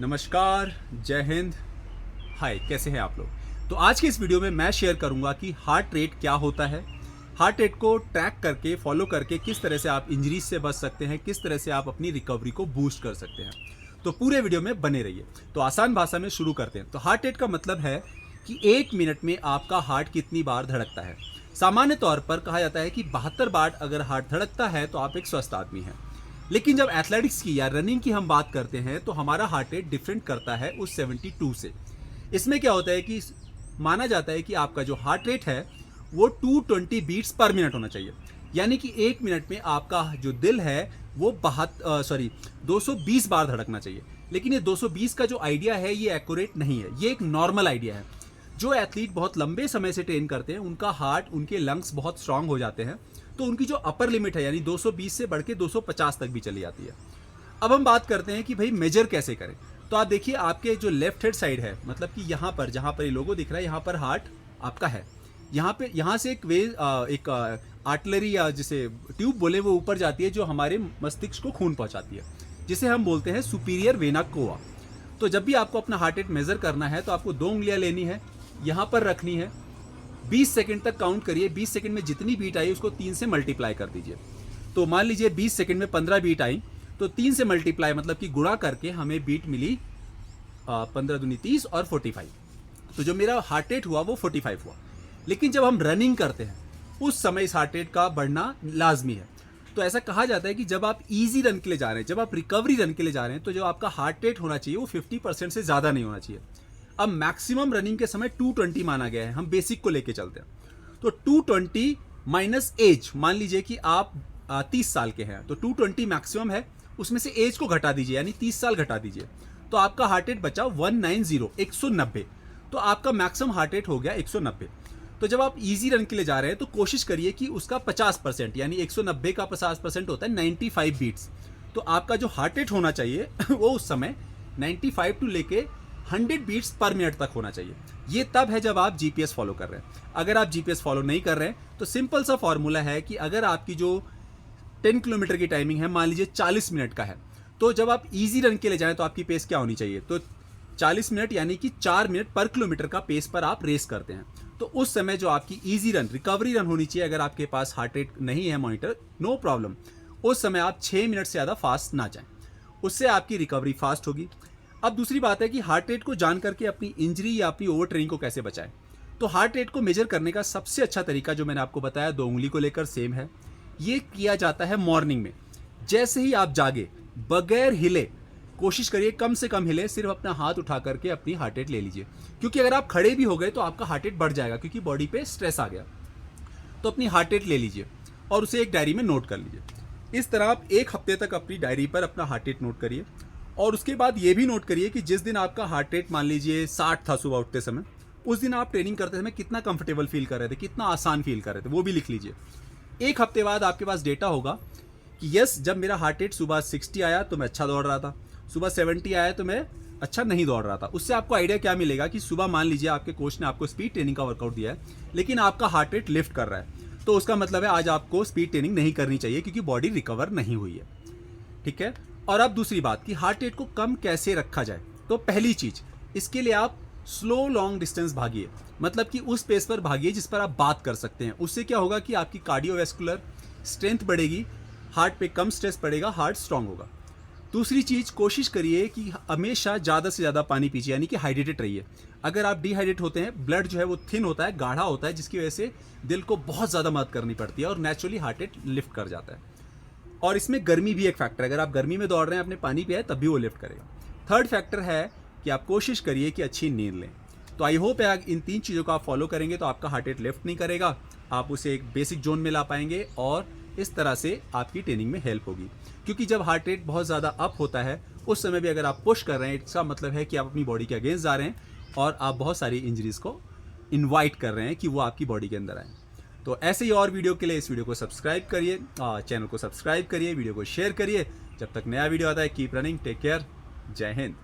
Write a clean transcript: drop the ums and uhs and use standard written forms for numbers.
नमस्कार, जय हिंद। हाय, कैसे हैं आप लोग। तो आज के इस वीडियो में मैं शेयर करूंगा कि हार्ट रेट क्या होता है, हार्ट रेट को ट्रैक करके फॉलो करके किस तरह से आप इंजरीज से बच सकते हैं, किस तरह से आप अपनी रिकवरी को बूस्ट कर सकते हैं। तो पूरे वीडियो में बने रहिए। तो आसान भाषा में शुरू करते हैं। तो हार्ट रेट का मतलब है कि 1 मिनट में आपका हार्ट कितनी बार धड़कता है। सामान्य तौर पर कहा जाता है कि 72 बार अगर हार्ट धड़कता है तो आप एक स्वस्थ आदमी हैं। लेकिन जब एथलेटिक्स की या रनिंग की हम बात करते हैं तो हमारा हार्ट रेट डिफरेंट करता है उस 72 से। इसमें क्या होता है कि माना जाता है कि आपका जो हार्ट रेट है वो 220 बीट्स पर मिनट होना चाहिए। यानी कि 1 मिनट में आपका जो दिल है वो 220 बार धड़कना चाहिए। लेकिन ये 220 का जो आइडिया है ये एक्यूरेट नहीं है, ये एक नॉर्मल आइडिया है। जो एथलीट बहुत लंबे समय से ट्रेन करते हैं उनका हार्ट, उनके लंग्स बहुत स्ट्रांग हो जाते हैं, तो उनकी जो अपर लिमिट है यानी 220 से बढ़ के 250 तक भी चली जाती है। अब हम बात करते हैं कि भाई मेजर कैसे करें। तो आप देखिए, आपके जो लेफ्ट हेड साइड है, मतलब कि यहाँ पर जहाँ पर ये लोगो दिख रहा है, यहाँ पर हार्ट आपका है। यहाँ से एक आर्टलरी या जिसे ट्यूब बोले वो ऊपर जाती है, जो हमारे मस्तिष्क को खून पहुँचाती है, जिसे हम बोलते हैं सुपीरियर वेना कोवा। तो जब भी आपको अपना हार्ट रेट मेजर करना है तो आपको 2 उंगलियां लेनी है, यहाँ पर रखनी है, 20 सेकंड तक काउंट करिए। 20 सेकंड में जितनी बीट आई उसको 3 से मल्टीप्लाई कर दीजिए। तो मान लीजिए 20 सेकंड में 15 बीट आई, तो 3 से मल्टीप्लाई मतलब कि गुणा करके हमें बीट मिली 15 दूनी 30 और 45। तो जो मेरा हार्ट रेट हुआ वो 45 हुआ। लेकिन जब हम रनिंग करते हैं उस समय इस हार्ट रेट का बढ़ना लाजमी है। तो ऐसा कहा जाता है कि जब आप इजी रन के लिए जा रहे हैं, जब आप रिकवरी रन के लिए जा रहे हैं, तो जो आपका हार्ट रेट होना चाहिए वो 50% से ज़्यादा नहीं होना चाहिए। अब मैक्सिमम रनिंग के समय 220 माना गया है। हम बेसिक को लेके चलते हैं। तो 220 माइनस एज, मान लीजिए कि आप 30 साल के हैं, तो 220 मैक्सिमम है, उसमें से एज को घटा दीजिए यानी 30 साल घटा दीजिए, तो आपका हार्ट रेट बचा 190, 190। तो आपका मैक्सिमम हार्ट रेट हो गया 190। तो जब आप इजी रन के लिए जा रहे हैं तो कोशिश करिए कि उसका 50% यानी 190 का 50% होता है 95 बीट्स। तो आपका जो हार्ट रेट होना चाहिए वो उस समय 95 टू लेके 100 बीट्स पर मिनट तक होना चाहिए। ये तब है जब आप जीपीएस फॉलो कर रहे हैं। अगर आप जीपीएस फॉलो नहीं कर रहे हैं तो सिंपल सा फॉर्मूला है कि अगर आपकी जो 10 किलोमीटर की टाइमिंग है, मान लीजिए 40 मिनट का है, तो जब आप इजी रन के लिए जाएं तो आपकी पेस क्या होनी चाहिए। तो 40 मिनट यानी कि 4 मिनट पर किलोमीटर का पेस पर आप रेस करते हैं। तो उस समय जो आपकी इजी रन, रिकवरी रन होनी चाहिए, अगर आपके पास हार्ट रेट नहीं है मॉनिटर, नो प्रॉब्लम, उस समय आप 6 मिनट से ज़्यादा फास्ट ना जाएं, उससे आपकी रिकवरी फास्ट होगी। अब दूसरी बात है कि हार्ट रेट को जान करके अपनी इंजरी या अपनी ओवर ट्रेनिंग को कैसे बचाएं। तो हार्ट रेट को मेजर करने का सबसे अच्छा तरीका जो मैंने आपको बताया 2 उंगली को लेकर सेम है। ये किया जाता है मॉर्निंग में। जैसे ही आप जागे, बगैर हिले, कोशिश करिए कम से कम हिले, सिर्फ अपना हाथ उठा करके अपनी हार्ट रेट ले लीजिए। क्योंकि अगर आप खड़े भी हो गए तो आपका हार्ट रेट बढ़ जाएगा, क्योंकि बॉडी पे स्ट्रेस आ गया। तो अपनी हार्ट रेट ले लीजिए और उसे एक डायरी में नोट कर लीजिए। इस तरह आप 1 हफ्ते तक अपनी डायरी पर अपना हार्ट रेट नोट करिए। और उसके बाद ये भी नोट करिए कि जिस दिन आपका हार्ट रेट मान लीजिए 60 था सुबह उठते समय, उस दिन आप ट्रेनिंग करते समय कितना कंफर्टेबल फील कर रहे थे, कितना आसान फील कर रहे थे, वो भी लिख लीजिए। 1 हफ्ते बाद आपके पास डेटा होगा कि यस, जब मेरा हार्ट रेट सुबह 60 आया तो मैं अच्छा दौड़ रहा था, सुबह 70 आया तो मैं अच्छा नहीं दौड़ रहा था। उससे आपको आइडिया क्या मिलेगा कि सुबह मान लीजिए आपके कोच ने आपको स्पीड ट्रेनिंग का वर्कआउट दिया है, लेकिन आपका हार्ट रेट लिफ्ट कर रहा है, तो उसका मतलब है आज आपको स्पीड ट्रेनिंग नहीं करनी चाहिए, क्योंकि बॉडी रिकवर नहीं हुई है। ठीक है। और अब दूसरी बात कि हार्ट रेट को कम कैसे रखा जाए। तो पहली चीज, इसके लिए आप स्लो लॉन्ग डिस्टेंस भागिए, मतलब कि उस पेस पर भागिए जिस पर आप बात कर सकते हैं। उससे क्या होगा कि आपकी कार्डियोवैस्कुलर स्ट्रेंथ बढ़ेगी, हार्ट पे कम स्ट्रेस पड़ेगा, हार्ट स्ट्रांग होगा। दूसरी चीज, कोशिश करिए कि हमेशा ज़्यादा से ज़्यादा पानी पीजिए, यानी कि हाइड्रेटेड रहिए। अगर आप डिहाइड्रेट होते हैं, ब्लड जो है वो थिन होता है, गाढ़ा होता है, जिसकी वजह से दिल को बहुत ज़्यादा मदद करनी पड़ती है और नेचुरली हार्ट रेट लिफ्ट कर जाता है। और इसमें गर्मी भी एक फैक्टर है। अगर आप गर्मी में दौड़ रहे हैं, आपने पानी पिया है, तब भी वो लिफ्ट करेगा। थर्ड फैक्टर है कि आप कोशिश करिए कि अच्छी नींद लें। तो आई होप है इन 3 चीज़ों को आप फॉलो करेंगे तो आपका हार्ट रेट लिफ्ट नहीं करेगा, आप उसे एक बेसिक जोन में ला पाएंगे और इस तरह से आपकी ट्रेनिंग में हेल्प होगी। क्योंकि जब हार्ट रेट बहुत ज़्यादा अप होता है उस समय भी अगर आप पुश कर रहे हैं, इसका मतलब है कि आप अपनी बॉडी के अगेंस्ट जा रहे हैं और आप बहुत सारी इंजरीज को इन्वाइट कर रहे हैं कि वो आपकी बॉडी के अंदर आए। तो ऐसे ही और वीडियो के लिए इस वीडियो को सब्सक्राइब करिए, चैनल को सब्सक्राइब करिए, वीडियो को शेयर करिए। जब तक नया वीडियो आता है, कीप रनिंग, टेक केयर, जय हिंद।